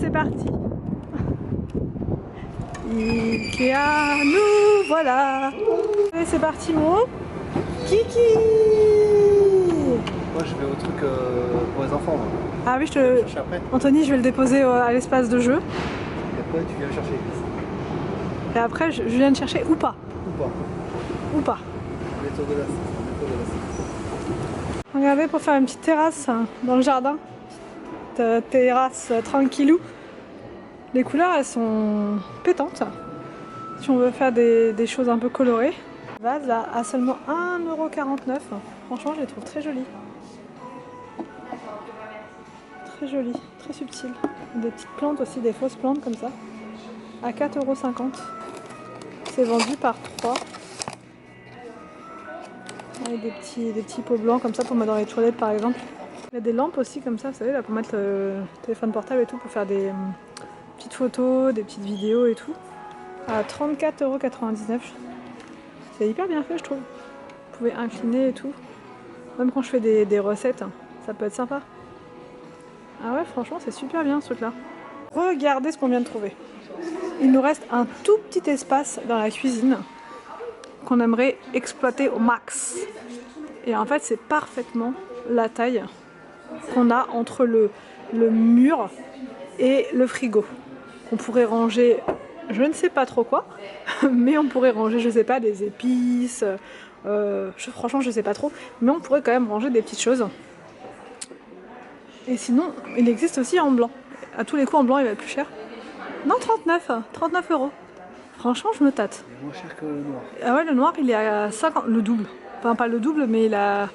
c'est parti. Ikea, nous voilà. Allez, c'est parti mon Kiki. Moi je vais au truc pour les enfants. Moi. Ah oui, Après. Anthony, je vais le déposer à l'espace de jeu. Et après tu viens me chercher. Et après, je viens te chercher ou pas. Ou pas. Ou pas. Métro de la Regardez, pour faire une petite terrasse dans le jardin. Petite terrasse tranquillou. Les couleurs, elles sont pétantes. Si on veut faire des choses un peu colorées. Le vase là à seulement 1,49 €. Franchement, je les trouve très jolies. Très jolies, très subtiles. Des petites plantes aussi, des fausses plantes comme ça. À 4,50 €. C'est vendu par 3. Avec des petits pots blancs comme ça pour mettre dans les toilettes par exemple. Il y a des lampes aussi comme ça, vous savez, là pour mettre le téléphone portable et tout, pour faire des petites photos, des petites vidéos et tout. À 34,99 €. C'est hyper bien fait je trouve. Vous pouvez incliner et tout. Même quand je fais des recettes, ça peut être sympa. Ah ouais, franchement c'est super bien ce truc là. Regardez ce qu'on vient de trouver. Il nous reste un tout petit espace dans la cuisine qu'on aimerait exploiter au max. Et en fait c'est parfaitement la taille qu'on a entre le mur et le frigo. On pourrait ranger je ne sais pas trop quoi, mais on pourrait ranger je sais pas des épices, franchement je sais pas trop, mais on pourrait quand même ranger des petites choses. Et sinon il existe aussi en blanc. À tous les coups en blanc il va être plus cher. Non 39 €. Franchement je me tâte. C'est moins cher que le noir. Ah ouais le noir il est à 50, le double. Enfin pas le double mais il a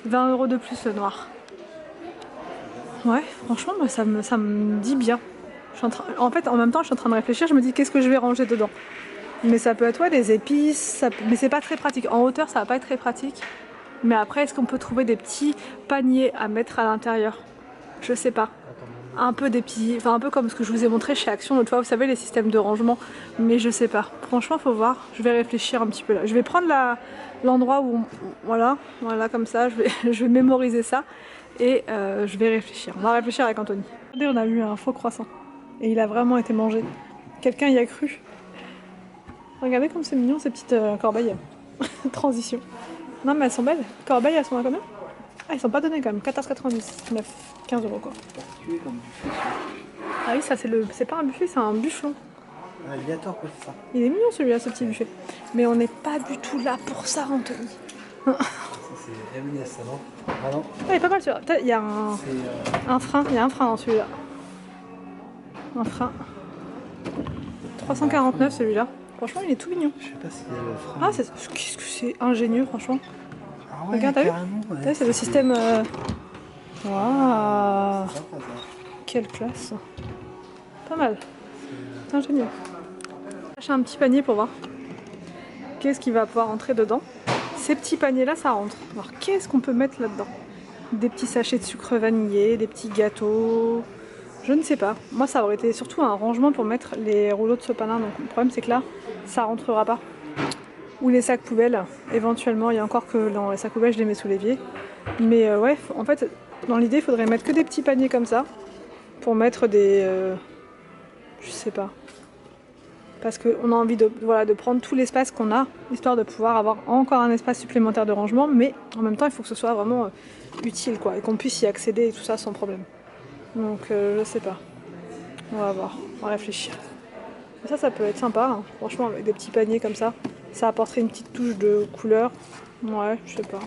20 € de plus le noir. Ouais, franchement, moi, ça me dit bien. En fait, en même temps, je suis en train de réfléchir, je me dis qu'est-ce que je vais ranger dedans. Mais ça peut être des épices, mais c'est pas très pratique. En hauteur, ça va pas être très pratique. Mais après, est-ce qu'on peut trouver des petits paniers à mettre à l'intérieur? Je sais pas. Un peu un peu comme ce que je vous ai montré chez Action l'autre fois, vous savez, les systèmes de rangement. Mais je sais pas. Franchement, faut voir. Je vais réfléchir un petit peu là. Je vais prendre l'endroit où, voilà, comme ça, je vais mémoriser ça. Et je vais réfléchir. On va réfléchir avec Anthony. Regardez, on a eu un faux croissant. Et il a vraiment été mangé. Quelqu'un y a cru. Regardez comme c'est mignon ces petites corbeilles. Transition. Non mais elles sont belles. Corbeilles, elles sont à combien? Ah, ils sont pas donnés quand même. 14,99. 15 € quoi. Particulier comme buffet. Ah oui, ça c'est pas un buffet, c'est un bûcheron. Un alligator quoi, c'est ça. Il est mignon celui-là, ce petit buffet. Mais on n'est pas du tout là pour ça, Anthony. C'est M&S ça non? Ah non. Ah, il est pas mal celui-là. Il y a un frein. Il y a un frein dans celui-là. Un frein. 349 celui-là. Franchement, il est tout mignon. Je sais pas s'il y a le frein. Ah, qu'est-ce que c'est ingénieux, franchement. Ah ouais, regarde, t'as vu? Ouais, C'est le système. Waouh! C'est sympa, ça. Quelle classe! Pas mal. C'est ingénieux. J'ai un petit panier pour voir. Qu'est-ce qui va pouvoir entrer dedans? Ces petits paniers-là, ça rentre. Alors, qu'est-ce qu'on peut mettre là-dedans? Des petits sachets de sucre vanillé, des petits gâteaux. Je ne sais pas. Moi, ça aurait été surtout un rangement pour mettre les rouleaux de sopalin. Donc, le problème, c'est que là, ça rentrera pas. Ou les sacs poubelles. Éventuellement, il y a encore que dans les sacs poubelles, je les mets sous l'évier. Mais ouais, en fait, dans l'idée, il faudrait mettre que des petits paniers comme ça. Pour mettre des... je sais pas. Parce qu'on a envie de prendre tout l'espace qu'on a, histoire de pouvoir avoir encore un espace supplémentaire de rangement. Mais en même temps, il faut que ce soit vraiment utile, quoi. Et qu'on puisse y accéder et tout ça sans problème. Donc je sais pas. On va voir, on va réfléchir. Mais ça peut être sympa, hein. Franchement avec des petits paniers comme ça. Ça apporterait une petite touche de couleur. Ouais, je sais pas.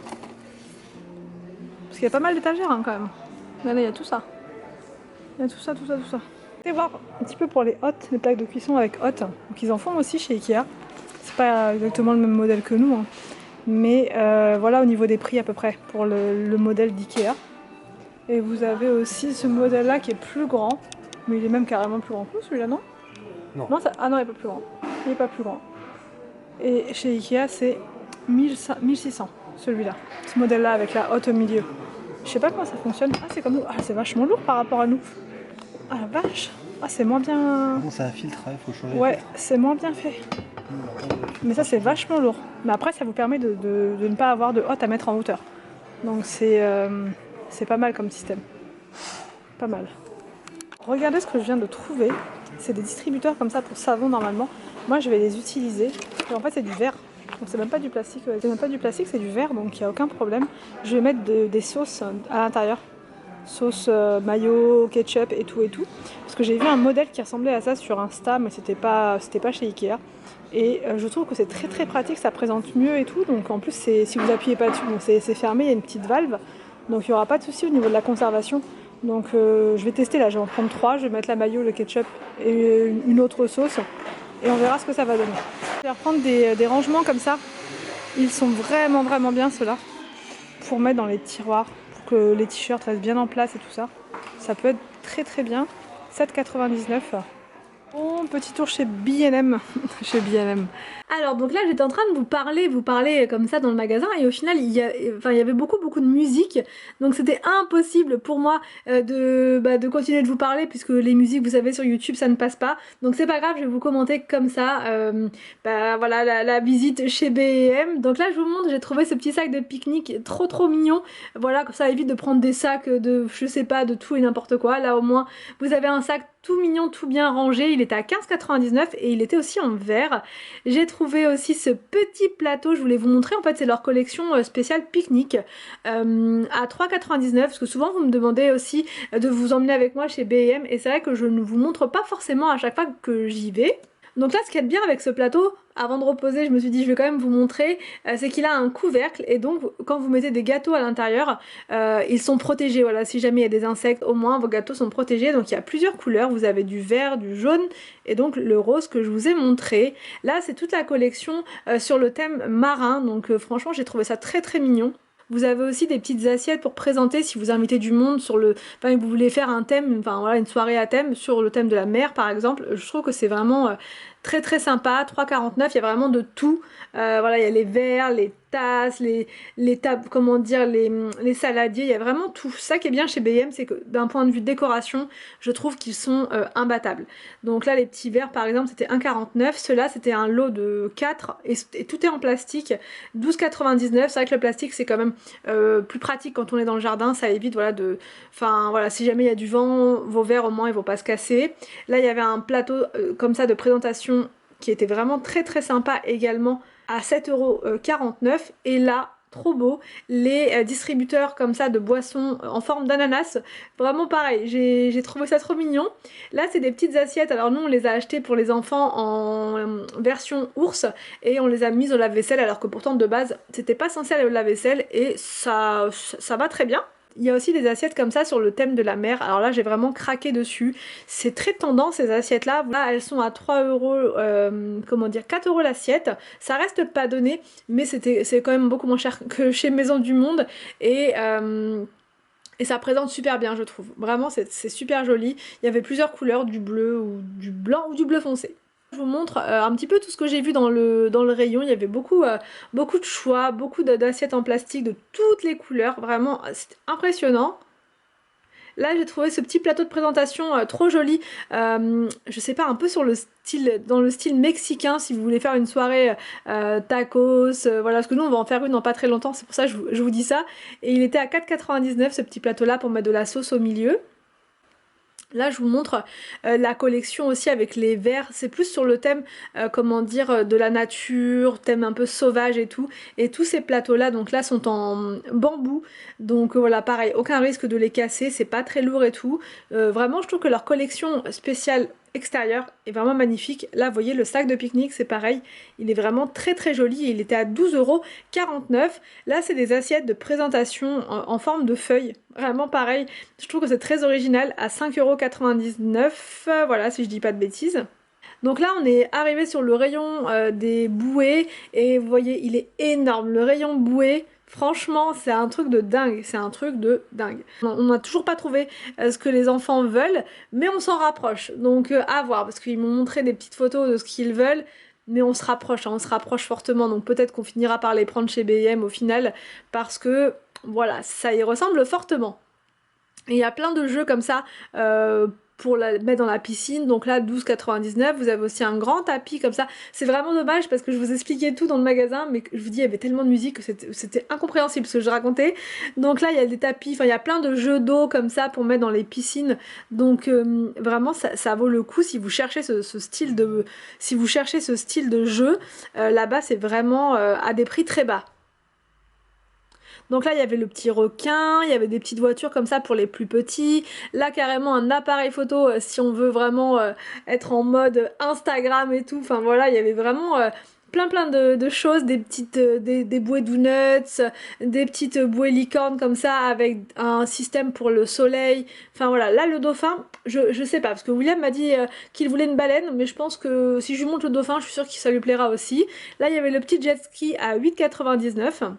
Parce qu'il y a pas mal d'étagères hein, quand même. Regardez, il y a tout ça. Il y a tout ça. Allez voir un petit peu pour les hottes, les plaques de cuisson avec hottes. Donc ils en font aussi chez Ikea. C'est pas exactement le même modèle que nous. Hein. Mais voilà au niveau des prix à peu près pour le modèle d'Ikea. Et vous avez aussi ce modèle là qui est plus grand. Mais il est même carrément plus grand que celui-là, non? Non. Ah non, il n'est pas plus grand. Il n'est pas plus grand. Et chez Ikea, c'est 1600, celui-là. Ce modèle-là avec la hotte au milieu. Je sais pas comment ça fonctionne. Ah, c'est comme nous. Ah, c'est vachement lourd par rapport à nous. Ah la vache. Ah, c'est moins bien... Bon, c'est un filtre, il faut changer. Ouais, c'est moins bien fait. Mais ça, c'est vachement lourd. Mais après, ça vous permet de ne pas avoir de hotte à mettre en hauteur. Donc c'est pas mal comme système. Pas mal. Regardez ce que je viens de trouver. C'est des distributeurs comme ça pour savon normalement. Moi je vais les utiliser. Et en fait c'est du verre. Donc c'est même pas du plastique. C'est même pas du plastique, c'est du verre, donc il n'y a aucun problème. Je vais mettre des sauces à l'intérieur. Sauce mayo, ketchup et tout. Parce que j'ai vu un modèle qui ressemblait à ça sur Insta, mais c'était pas chez Ikea. Et je trouve que c'est très pratique, ça présente mieux et tout. Donc en plus si vous appuyez pas dessus, c'est fermé, il y a une petite valve. Donc il n'y aura pas de souci au niveau de la conservation. Donc je vais tester là, je vais en prendre 3, je vais mettre la mayo, le ketchup et une autre sauce. Et on verra ce que ça va donner. Je vais reprendre des rangements comme ça. Ils sont vraiment bien ceux-là. Pour mettre dans les tiroirs, pour que les t-shirts restent bien en place et tout ça. Ça peut être très bien. 7,99 €. Bon, petit tour chez B&M. Chez B&M. Alors donc là j'étais en train de vous parler comme ça dans le magasin et au final il y avait beaucoup de musique, donc c'était impossible pour moi de continuer de vous parler puisque les musiques vous savez sur YouTube ça ne passe pas, donc c'est pas grave, je vais vous commenter comme ça voilà la visite chez B&M. Donc là je vous montre, j'ai trouvé ce petit sac de pique-nique trop mignon, voilà, comme ça évite de prendre des sacs de je sais pas de tout et n'importe quoi. Là au moins vous avez un sac tout mignon, tout bien rangé, il était à 15,99 € et il était aussi en verre. J'ai trouvé aussi ce petit plateau, je voulais vous montrer, en fait c'est leur collection spéciale pique-nique à 3,99 € parce que souvent vous me demandez aussi de vous emmener avec moi chez B&M et c'est vrai que je ne vous montre pas forcément à chaque fois que j'y vais. Donc là ce qu'il y a de bien avec ce plateau, avant de reposer je me suis dit je vais quand même vous montrer, c'est qu'il a un couvercle et donc quand vous mettez des gâteaux à l'intérieur, ils sont protégés, voilà, si jamais il y a des insectes au moins vos gâteaux sont protégés. Donc il y a plusieurs couleurs, vous avez du vert, du jaune et donc le rose que je vous ai montré. Là c'est toute la collection sur le thème marin, donc franchement j'ai trouvé ça très mignon. Vous avez aussi des petites assiettes pour présenter si vous invitez du monde sur le... Enfin, vous voulez faire un thème, enfin voilà, une soirée à thème sur le thème de la mer par exemple. Je trouve que c'est vraiment très sympa. 3,49 €, il y a vraiment de tout. Voilà, il y a les verres, les tasses, les tables, comment dire, les saladiers, il y a vraiment tout. Ça qui est bien chez B&M, c'est que d'un point de vue décoration, je trouve qu'ils sont imbattables. Donc là, les petits verres par exemple, c'était 1,49 €. Ceux-là, c'était un lot de 4 et tout est en plastique. 12,99 €. C'est vrai que le plastique, c'est quand même plus pratique quand on est dans le jardin. Ça évite, voilà, de... Enfin, voilà, si jamais il y a du vent, vos verres au moins, ils vont pas se casser. Là, il y avait un plateau comme ça de présentation qui était vraiment très sympa également à 7,49 € et là trop beau, les distributeurs comme ça de boissons en forme d'ananas, vraiment pareil, j'ai trouvé ça trop mignon. Là c'est des petites assiettes, alors nous on les a achetées pour les enfants en version ours et on les a mises au lave-vaisselle alors que pourtant de base c'était pas censé aller au lave-vaisselle et ça va très bien. Il y a aussi des assiettes comme ça sur le thème de la mer. Alors là j'ai vraiment craqué dessus. C'est très tendance ces assiettes là. Là elles sont à 3 €, comment dire, 4 € l'assiette. Ça reste pas donné mais c'est quand même beaucoup moins cher que chez Maison du Monde et ça présente super bien je trouve. Vraiment c'est super joli. Il y avait plusieurs couleurs, du bleu ou du blanc ou du bleu foncé. Je vous montre un petit peu tout ce que j'ai vu dans le rayon. Il y avait beaucoup de choix, beaucoup d'assiettes en plastique de toutes les couleurs, vraiment c'était impressionnant. Là j'ai trouvé ce petit plateau de présentation trop joli, je sais pas, un peu sur le style, dans le style mexicain si vous voulez faire une soirée tacos, voilà, parce que nous on va en faire une dans pas très longtemps, c'est pour ça que je vous dis ça. Et il était à 4,99 € ce petit plateau là pour mettre de la sauce au milieu. Là je vous montre la collection aussi avec les verres, c'est plus sur le thème comment dire, de la nature, thème un peu sauvage et tout. Et tous ces plateaux là donc là sont en bambou, donc voilà pareil, aucun risque de les casser, c'est pas très lourd et tout. Vraiment je trouve que leur collection spéciale extérieure est vraiment magnifique. Là vous voyez le sac de pique-nique c'est pareil, il est vraiment très joli et il était à 12,49 €. Là c'est des assiettes de présentation en forme de feuilles, vraiment pareil, je trouve que c'est très original, à 5,99 €, voilà si je dis pas de bêtises. Donc là on est arrivé sur le rayon des bouées et vous voyez il est énorme, le rayon bouée. Franchement c'est un truc de dingue, c'est un truc de dingue. On n'a toujours pas trouvé ce que les enfants veulent, mais on s'en rapproche, donc à voir, parce qu'ils m'ont montré des petites photos de ce qu'ils veulent, mais on se rapproche, hein, on se rapproche fortement, donc peut-être qu'on finira par les prendre chez B&M au final, parce que voilà, ça y ressemble fortement. Et il y a plein de jeux comme ça pour la mettre dans la piscine, donc là 12,99. Vous avez aussi un grand tapis comme ça. C'est vraiment dommage parce que je vous expliquais tout dans le magasin, mais je vous dis il y avait tellement de musique que c'était incompréhensible ce que je racontais. Donc là il y a des tapis, enfin il y a plein de jeux d'eau comme ça pour mettre dans les piscines. Donc vraiment ça vaut le coup si vous cherchez ce style de jeu. Là-bas c'est vraiment à des prix très bas. Donc là il y avait le petit requin, il y avait des petites voitures comme ça pour les plus petits. Là carrément un appareil photo si on veut vraiment être en mode Instagram et tout. Enfin voilà, il y avait vraiment plein de choses, des petites des bouées donuts, des petites bouées licornes comme ça avec un système pour le soleil. Enfin voilà, là le dauphin, je sais pas parce que William m'a dit qu'il voulait une baleine, mais je pense que si je lui montre le dauphin, je suis sûre que ça lui plaira aussi. Là il y avait le petit jet ski à 8,99 €.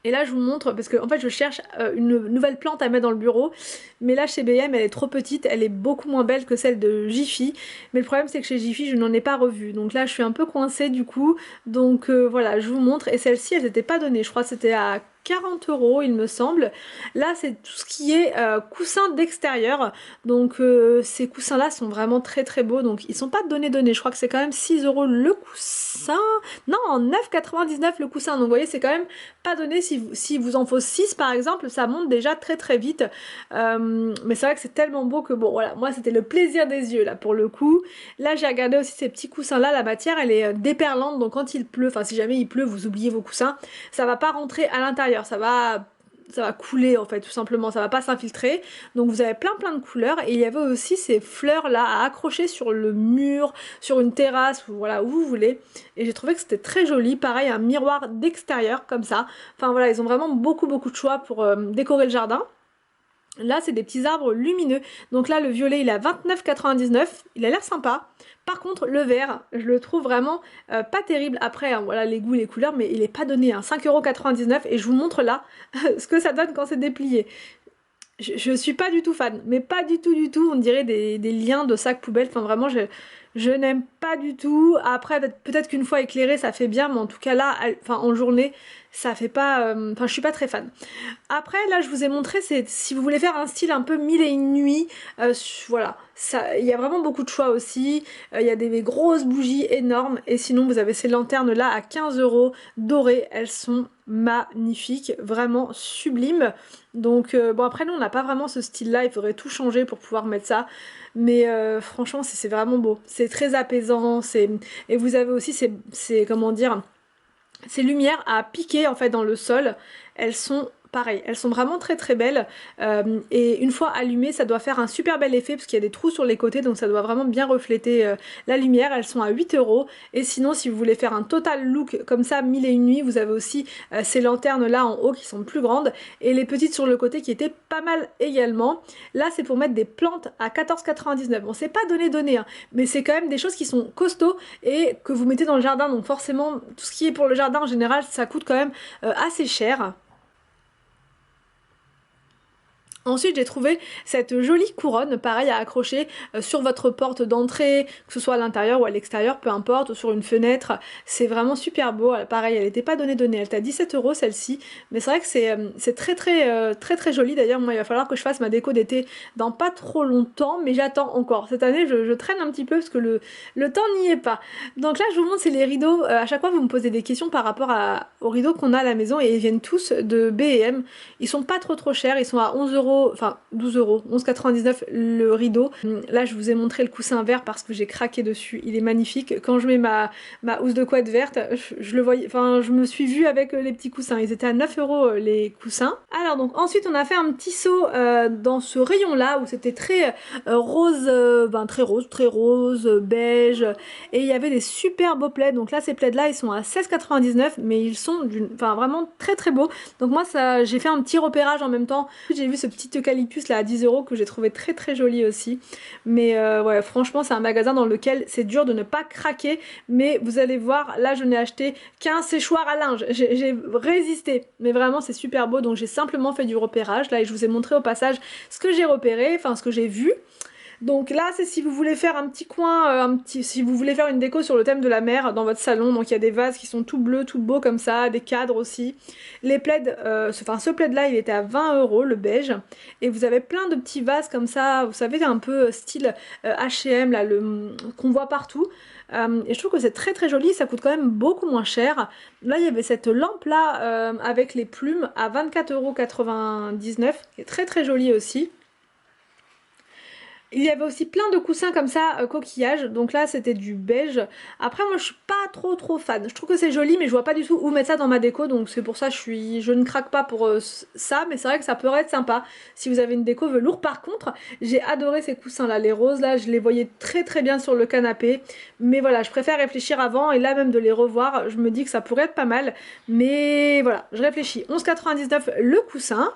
Et là je vous montre, parce que en fait je cherche une nouvelle plante à mettre dans le bureau, mais là chez BM elle est trop petite, elle est beaucoup moins belle que celle de Jiffy, mais le problème c'est que chez Jiffy je n'en ai pas revu, donc là je suis un peu coincée du coup, donc voilà je vous montre, et celle-ci elle n'était pas donnée, je crois que c'était à 40 € il me semble. Là c'est tout ce qui est coussins d'extérieur, donc ces coussins là sont vraiment très beaux, donc ils sont pas donnés, je crois que c'est quand même 6 € le coussin, non 9,99 € le coussin, donc vous voyez c'est quand même pas donné. Si vous en faut 6 par exemple, ça monte déjà très vite, mais c'est vrai que c'est tellement beau que bon voilà, moi c'était le plaisir des yeux là pour le coup. Là j'ai regardé aussi ces petits coussins là, la matière elle est déperlante, donc quand il pleut, enfin si jamais il pleut vous oubliez vos coussins, ça va pas rentrer à l'intérieur, ça va couler en fait tout simplement, ça va pas s'infiltrer, donc vous avez plein de couleurs. Et il y avait aussi ces fleurs là à accrocher sur le mur, sur une terrasse, ou voilà où vous voulez, et j'ai trouvé que c'était très joli. Pareil un miroir d'extérieur comme ça, enfin voilà ils ont vraiment beaucoup de choix pour décorer le jardin. Là c'est des petits arbres lumineux, donc là le violet il est à 29,99 €, il a l'air sympa. Par contre le vert je le trouve vraiment pas terrible. Après hein, voilà les goûts, les couleurs, mais il est pas donné, hein. 5,99 € et je vous montre là ce que ça donne quand c'est déplié. Je suis pas du tout fan, mais pas du tout, on dirait des liens de sac poubelle, enfin vraiment je n'aime pas du tout. Après peut-être qu'une fois éclairé ça fait bien, mais en tout cas là, enfin en journée ça fait pas, enfin je suis pas très fan. Après là je vous ai montré, c'est si vous voulez faire un style un peu mille et une nuits, voilà, il y a vraiment beaucoup de choix aussi. Il y a des grosses bougies énormes, et sinon vous avez ces lanternes là à 15 € dorées, elles sont magnifiques, vraiment sublimes. Donc bon après nous on n'a pas vraiment ce style là, il faudrait tout changer pour pouvoir mettre ça, mais franchement c'est vraiment beau, c'est très apaisant, et vous avez aussi comment dire, ces lumières à piquer en fait dans le sol, elles sont pareil, elles sont vraiment très belles, et une fois allumées ça doit faire un super bel effet parce qu'il y a des trous sur les côtés, donc ça doit vraiment bien refléter la lumière. Elles sont à 8 €. Et sinon si vous voulez faire un total look comme ça mille et une nuits, vous avez aussi ces lanternes là en haut qui sont plus grandes, et les petites sur le côté qui étaient pas mal également. Là c'est pour mettre des plantes à 14,99 €. Bon c'est pas donné hein, mais c'est quand même des choses qui sont costauds et que vous mettez dans le jardin, donc forcément tout ce qui est pour le jardin en général ça coûte quand même assez cher. Ensuite j'ai trouvé cette jolie couronne, pareil à accrocher sur votre porte d'entrée, que ce soit à l'intérieur ou à l'extérieur, peu importe, ou sur une fenêtre. C'est vraiment super beau. Pareil, elle n'était pas donnée, elle était à 17 € celle-ci, mais c'est vrai que c'est très joli. D'ailleurs moi il va falloir que je fasse ma déco d'été dans pas trop longtemps, mais j'attends encore. Cette année je traîne un petit peu parce que le temps n'y est pas. Donc là je vous montre, c'est les rideaux. À chaque fois vous me posez des questions par rapport aux rideaux qu'on a à la maison, et ils viennent tous de B&M. Ils sont pas trop chers, ils sont à 11 €, enfin 12 €, 11,99 € le rideau. Là je vous ai montré le coussin vert parce que j'ai craqué dessus, il est magnifique. Quand je mets ma housse de couette verte, je le voyais, enfin je me suis vue avec les petits coussins, ils étaient à 9 € les coussins. Alors donc ensuite on a fait un petit saut dans ce rayon là où c'était très rose, très rose, beige, et il y avait des super beaux plaids. Donc là ces plaids là ils sont à 16,99 €, mais ils sont vraiment très beaux. Donc moi ça, j'ai fait un petit repérage en même temps, j'ai vu ce petit eucalyptus là à 10 € que j'ai trouvé très joli aussi. Mais ouais franchement c'est un magasin dans lequel c'est dur de ne pas craquer, mais vous allez voir, là je n'ai acheté qu'un séchoir à linge, j'ai résisté, mais vraiment c'est super beau. Donc j'ai simplement fait du repérage là, et je vous ai montré au passage ce que j'ai repéré, enfin ce que j'ai vu. Donc là, c'est si vous voulez faire un petit coin, si vous voulez faire une déco sur le thème de la mer dans votre salon. Donc il y a des vases qui sont tout bleus, tout beaux comme ça, des cadres aussi. Les plaids, ce plaid là, il était à 20 €, le beige. Et vous avez plein de petits vases comme ça, vous savez, un peu style H&M, là, qu'on voit partout. Et je trouve que c'est très très joli, ça coûte quand même beaucoup moins cher. Là, il y avait cette lampe là avec les plumes à 24,99 €, qui est très très jolie aussi. Il y avait aussi plein de coussins comme ça, coquillages, donc là c'était du beige. Après moi je suis pas trop fan, je trouve que c'est joli mais je vois pas du tout où mettre ça dans ma déco, donc c'est pour ça je ne craque pas pour ça, mais c'est vrai que ça pourrait être sympa si vous avez une déco velours. Par contre j'ai adoré ces coussins là, les roses là, je les voyais très bien sur le canapé, mais voilà, je préfère réfléchir avant, et là même de les revoir, je me dis que ça pourrait être pas mal, mais voilà, je réfléchis. 11,99 € le coussin.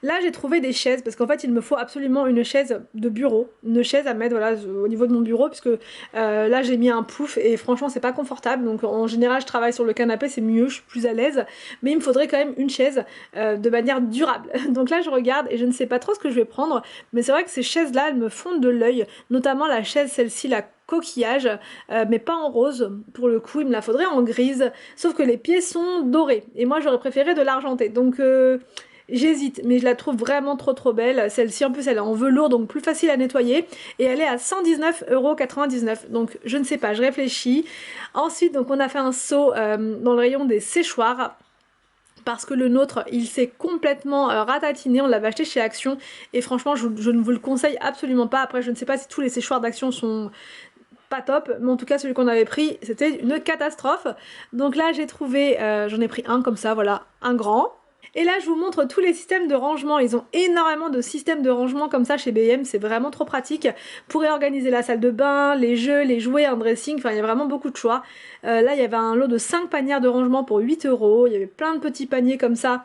Là j'ai trouvé des chaises parce qu'en fait il me faut absolument une chaise de bureau, une chaise à mettre voilà, au niveau de mon bureau, puisque là j'ai mis un pouf et franchement c'est pas confortable, donc en général je travaille sur le canapé, c'est mieux, je suis plus à l'aise, mais il me faudrait quand même une chaise de manière durable. Donc là je regarde et je ne sais pas trop ce que je vais prendre, mais c'est vrai que ces chaises là elles me font de l'œil, notamment la chaise, celle-ci, la coquillage, mais pas en rose pour le coup, il me la faudrait en grise, sauf que les pieds sont dorés et moi j'aurais préféré de l'argenté, donc j'hésite, mais je la trouve vraiment trop belle. Celle-ci en plus elle est en velours, donc plus facile à nettoyer, et elle est à 119,99 €, donc je ne sais pas, je réfléchis. Ensuite donc on a fait un saut dans le rayon des séchoirs, parce que le nôtre il s'est complètement ratatiné, on l'avait acheté chez Action et franchement je ne vous le conseille absolument pas. Après je ne sais pas si tous les séchoirs d'Action sont pas top, mais en tout cas celui qu'on avait pris c'était une catastrophe. Donc là j'ai trouvé, j'en ai pris un comme ça, voilà, un grand. Et là je vous montre tous les systèmes de rangement, ils ont énormément de systèmes de rangement comme ça chez B&M, c'est vraiment trop pratique pour réorganiser la salle de bain, les jeux, les jouets, un dressing, enfin il y a vraiment beaucoup de choix. Là il y avait un lot de 5 panières de rangement pour 8 €, il y avait plein de petits paniers comme ça,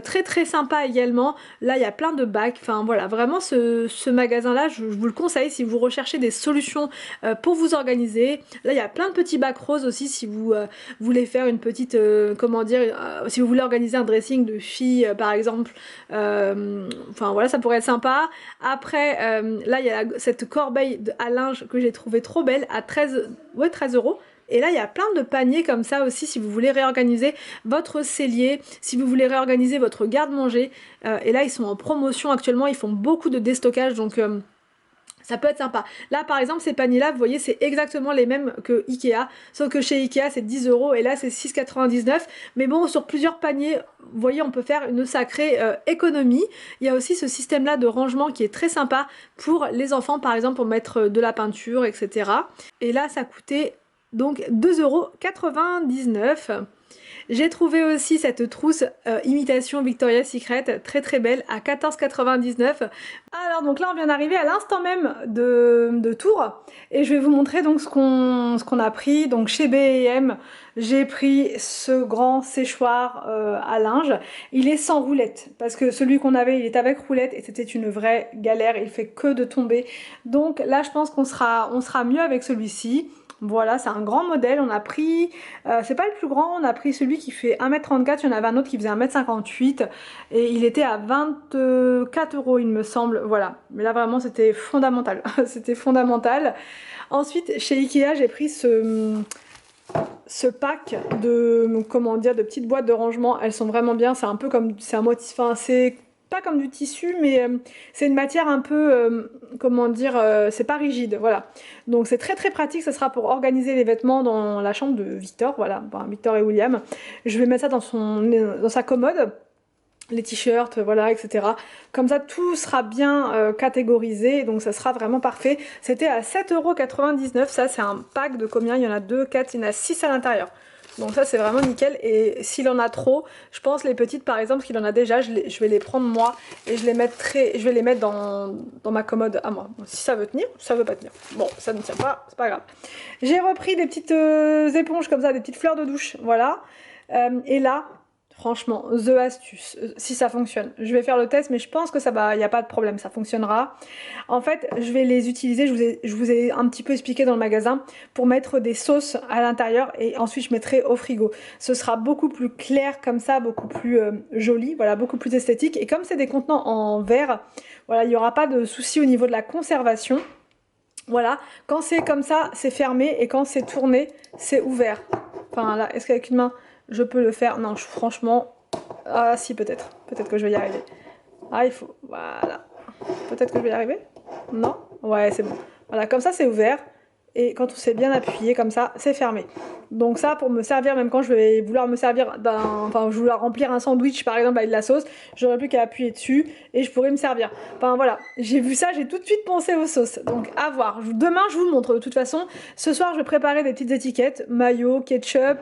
très sympa également. Là il y a plein de bacs, enfin voilà, vraiment ce magasin là je vous le conseille si vous recherchez des solutions pour vous organiser. Là il y a plein de petits bacs roses aussi si vous voulez faire une petite, comment dire, si vous voulez organiser un dressing de filles par exemple, enfin voilà, ça pourrait être sympa. Après là il y a cette corbeille à linge que j'ai trouvé trop belle à 13 €. Et là il y a plein de paniers comme ça aussi si vous voulez réorganiser votre cellier, si vous voulez réorganiser votre garde-manger, et là ils sont en promotion actuellement, ils font beaucoup de déstockage, donc ça peut être sympa. Là par exemple ces paniers là vous voyez c'est exactement les mêmes que Ikea, sauf que chez Ikea c'est 10 € et là c'est 6,99 €, mais bon sur plusieurs paniers vous voyez on peut faire une sacrée économie. Il y a aussi ce système là de rangement qui est très sympa pour les enfants, par exemple pour mettre de la peinture, etc. Et là ça coûtait donc 2,99 €. J'ai trouvé aussi cette trousse imitation Victoria's Secret, très belle, à 14,99 €. Alors donc là on vient d'arriver à l'instant même de Tours, et je vais vous montrer donc ce qu'on a pris. Donc chez B&M j'ai pris ce grand séchoir à linge, il est sans roulette parce que celui qu'on avait il est avec roulette et c'était une vraie galère, il fait que de tomber. Donc là je pense qu'on sera mieux avec celui-ci. Voilà, c'est un grand modèle, on a pris, c'est pas le plus grand, on a pris celui qui fait 1,34 m, il y en avait un autre qui faisait 1,58 m et il était à 24 € il me semble, voilà. Mais là vraiment c'était fondamental, c'était fondamental. Ensuite chez Ikea j'ai pris ce pack de, comment dire, de petites boîtes de rangement, elles sont vraiment bien, c'est un peu comme, c'est un motif, enfin c'est pas comme du tissu, mais c'est une matière un peu, comment dire, c'est pas rigide, voilà. Donc c'est très pratique, ça sera pour organiser les vêtements dans la chambre de Victor, voilà, enfin, Victor et William. Je vais mettre ça dans sa commode, les t-shirts, voilà, etc. Comme ça tout sera bien catégorisé, donc ça sera vraiment parfait. C'était à 7,99 €, ça c'est un pack de combien? Il y en a 2, 4, il y en a 6 à l'intérieur. Donc ça c'est vraiment nickel, et s'il en a trop, je pense les petites par exemple, qu'il en a déjà, je vais les prendre moi et je vais les mettre dans ma commode à moi. Si ça veut tenir, ça veut pas tenir. Bon, ça ne tient pas, c'est pas grave. J'ai repris des petites éponges comme ça, des petites fleurs de douche, voilà. Et là, Franchement, the astuce, si ça fonctionne. Je vais faire le test, mais je pense que ça va, il n'y a pas de problème, ça fonctionnera. En fait, je vais les utiliser, je vous ai un petit peu expliqué dans le magasin, pour mettre des sauces à l'intérieur et ensuite je mettrai au frigo. Ce sera beaucoup plus clair comme ça, beaucoup plus joli, voilà, beaucoup plus esthétique. Et comme c'est des contenants en verre, voilà, il n'y aura pas de souci au niveau de la conservation. Voilà, quand c'est comme ça, c'est fermé et quand c'est tourné, c'est ouvert. Enfin là, est-ce qu'avec une main, je peux le faire? Non, franchement, ah si peut-être. Peut-être que je vais y arriver. Ah, il faut, voilà. Peut-être que je vais y arriver? Non? Ouais, c'est bon. Voilà, comme ça c'est ouvert. Et quand on s'est bien appuyé comme ça, c'est fermé. Donc ça, pour me servir, même quand je vais vouloir me servir d'un... Enfin, je voulais remplir un sandwich, par exemple, avec de la sauce, j'aurais plus qu'à appuyer dessus et je pourrais me servir. Enfin, voilà. J'ai vu ça, j'ai tout de suite pensé aux sauces. Donc, à voir. Demain, je vous montre, de toute façon. Ce soir, je vais préparer des petites étiquettes. Mayo, ketchup...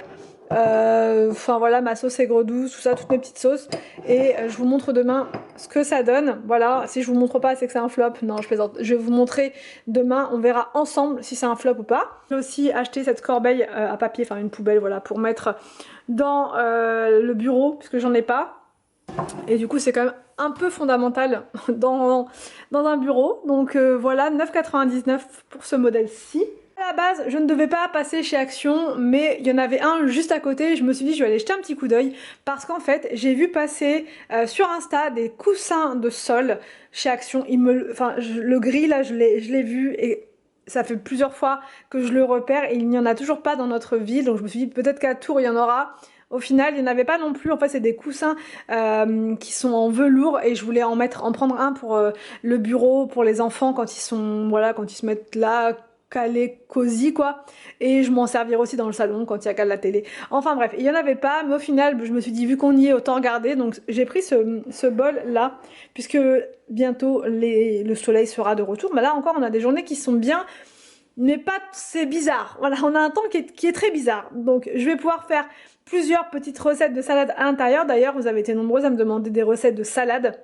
Enfin voilà, ma sauce aigre douce, tout ça, toutes mes petites sauces. Et je vous montre demain ce que ça donne. Voilà, si je vous montre pas, c'est que c'est un flop. Non, je plaisante. Je vais vous montrer demain, on verra ensemble si c'est un flop ou pas. J'ai aussi acheté cette corbeille à papier, enfin une poubelle, voilà, pour mettre dans le bureau, puisque j'en ai pas. Et du coup, c'est quand même un peu fondamental dans un bureau. Donc voilà, 9,99 pour ce modèle-ci. À la base, je ne devais pas passer chez Action, mais il y en avait un juste à côté. Je me suis dit, je vais aller jeter un petit coup d'œil parce qu'en fait, j'ai vu passer sur Insta des coussins de sol chez Action. Le gris là, je l'ai vu et ça fait plusieurs fois que je le repère et il n'y en a toujours pas dans notre ville. Donc je me suis dit, peut-être qu'à Tours, il y en aura. Au final, il n'y en avait pas non plus. En fait, c'est des coussins qui sont en velours et je voulais en prendre un pour le bureau, pour les enfants quand ils sont, voilà, quand ils se mettent là, calé, cosy quoi, et je m'en servirai aussi dans le salon quand il y a qu'à la télé. Enfin bref, il y en avait pas, mais au final je me suis dit vu qu'on y est autant regarder, donc j'ai pris ce bol là, puisque bientôt le soleil sera de retour, mais là encore on a des journées qui sont bien, mais pas, c'est bizarre, voilà, on a un temps qui est très bizarre, donc je vais pouvoir faire plusieurs petites recettes de salade à l'intérieur. D'ailleurs vous avez été nombreuses à me demander des recettes de salade.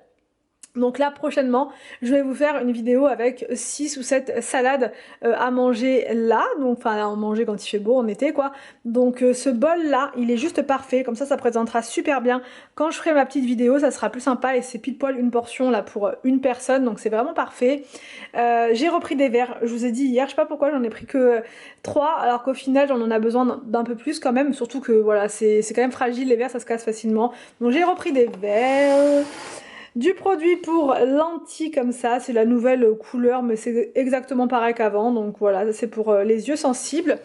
Donc là prochainement je vais vous faire une vidéo avec 6 ou 7 salades à manger là, donc enfin à manger quand il fait beau en été quoi. Donc ce bol là il est juste parfait, comme ça présentera super bien quand je ferai ma petite vidéo, ça sera plus sympa et c'est pile poil une portion là pour une personne, donc c'est vraiment parfait. J'ai repris des verres, je vous ai dit hier, je sais pas pourquoi j'en ai pris que 3 alors qu'au final j'en ai besoin d'un peu plus quand même, surtout que voilà c'est quand même fragile les verres, ça se casse facilement. Donc j'ai repris des verres. Du produit pour lentilles comme ça, c'est la nouvelle couleur mais c'est exactement pareil qu'avant, donc voilà, c'est pour les yeux sensibles.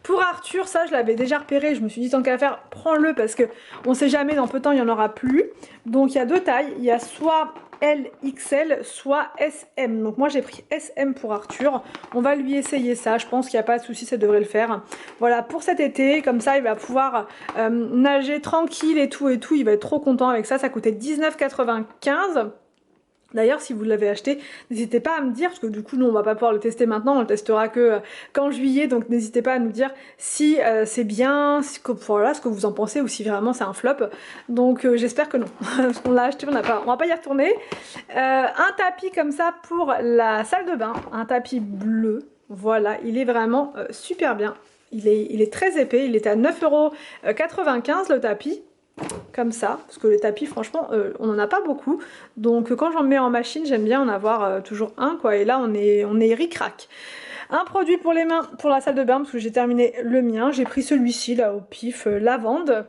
Pour Arthur, ça je l'avais déjà repéré, je me suis dit tant qu'à faire, prends-le parce que on sait jamais, dans peu de temps il n'y en aura plus. Donc il y a deux tailles, il y a soit LXL soit SM, donc moi j'ai pris SM pour Arthur. On va lui essayer ça, je pense qu'il n'y a pas de souci, ça devrait le faire. Voilà pour cet été, comme ça il va pouvoir nager tranquille et tout, il va être trop content avec ça. Ça coûtait 19,95 €. D'ailleurs si vous l'avez acheté, n'hésitez pas à me dire, parce que du coup nous on va pas pouvoir le tester maintenant, on le testera que qu'en juillet, donc n'hésitez pas à nous dire si c'est bien, voilà, ce que vous en pensez ou si vraiment c'est un flop. Donc j'espère que non, parce qu'on l'a acheté, on va pas y retourner. Un tapis comme ça pour la salle de bain, un tapis bleu, voilà, il est vraiment super bien. Il est très épais, il était à 9,95 € le tapis. Comme ça, parce que les tapis franchement on en a pas beaucoup, donc quand j'en mets en machine j'aime bien en avoir toujours un quoi, et là on est ric-rac. Un produit pour les mains pour la salle de bain parce que j'ai terminé le mien, j'ai pris celui-ci là au pif, lavande.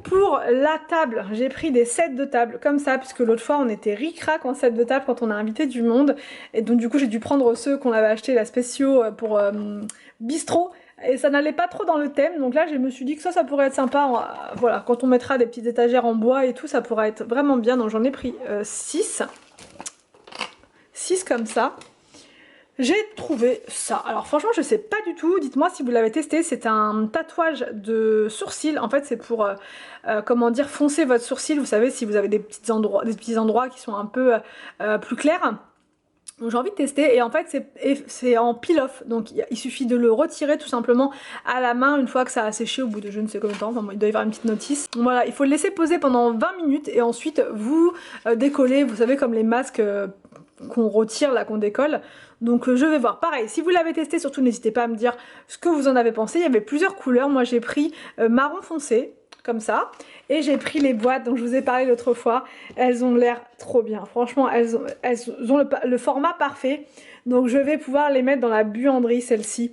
Pour la table, j'ai pris des sets de table comme ça, puisque l'autre fois on était ric-rac en set de table quand on a invité du monde, et donc du coup j'ai dû prendre ceux qu'on avait acheté, la spéciaux pour bistrot, et ça n'allait pas trop dans le thème, donc là je me suis dit que ça pourrait être sympa, voilà, quand on mettra des petites étagères en bois et tout, ça pourrait être vraiment bien, donc j'en ai pris 6 comme ça. J'ai trouvé ça, alors franchement je sais pas du tout, dites-moi si vous l'avez testé, c'est un tatouage de sourcil, en fait c'est pour, comment dire, foncer votre sourcil, vous savez si vous avez des petits endroits qui sont un peu plus clairs. Donc j'ai envie de tester, et en fait c'est en peel-off, donc il suffit de le retirer tout simplement à la main une fois que ça a séché au bout de je ne sais combien de temps, enfin, il doit y avoir une petite notice. Voilà, il faut le laisser poser pendant 20 minutes et ensuite vous décollez, vous savez comme les masques qu'on retire là, qu'on décolle. Donc je vais voir, pareil, si vous l'avez testé surtout n'hésitez pas à me dire ce que vous en avez pensé. Il y avait plusieurs couleurs, moi j'ai pris marron foncé, comme ça. Et j'ai pris les boîtes dont je vous ai parlé l'autre fois. Elles ont l'air trop bien. Franchement, elles ont le format parfait. Donc je vais pouvoir les mettre dans la buanderie, celle-ci.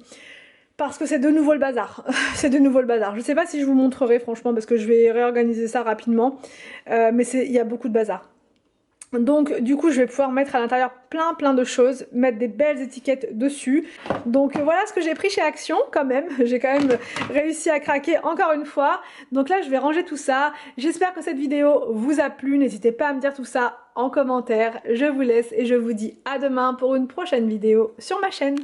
Parce que c'est de nouveau le bazar. C'est de nouveau le bazar. Je sais pas si je vous montrerai franchement parce que je vais réorganiser ça rapidement. Mais il y a beaucoup de bazar. Donc du coup je vais pouvoir mettre à l'intérieur plein de choses, mettre des belles étiquettes dessus. Donc voilà ce que j'ai pris chez Action quand même, j'ai quand même réussi à craquer encore une fois. Donc là je vais ranger tout ça, j'espère que cette vidéo vous a plu, n'hésitez pas à me dire tout ça en commentaire. Je vous laisse et je vous dis à demain pour une prochaine vidéo sur ma chaîne.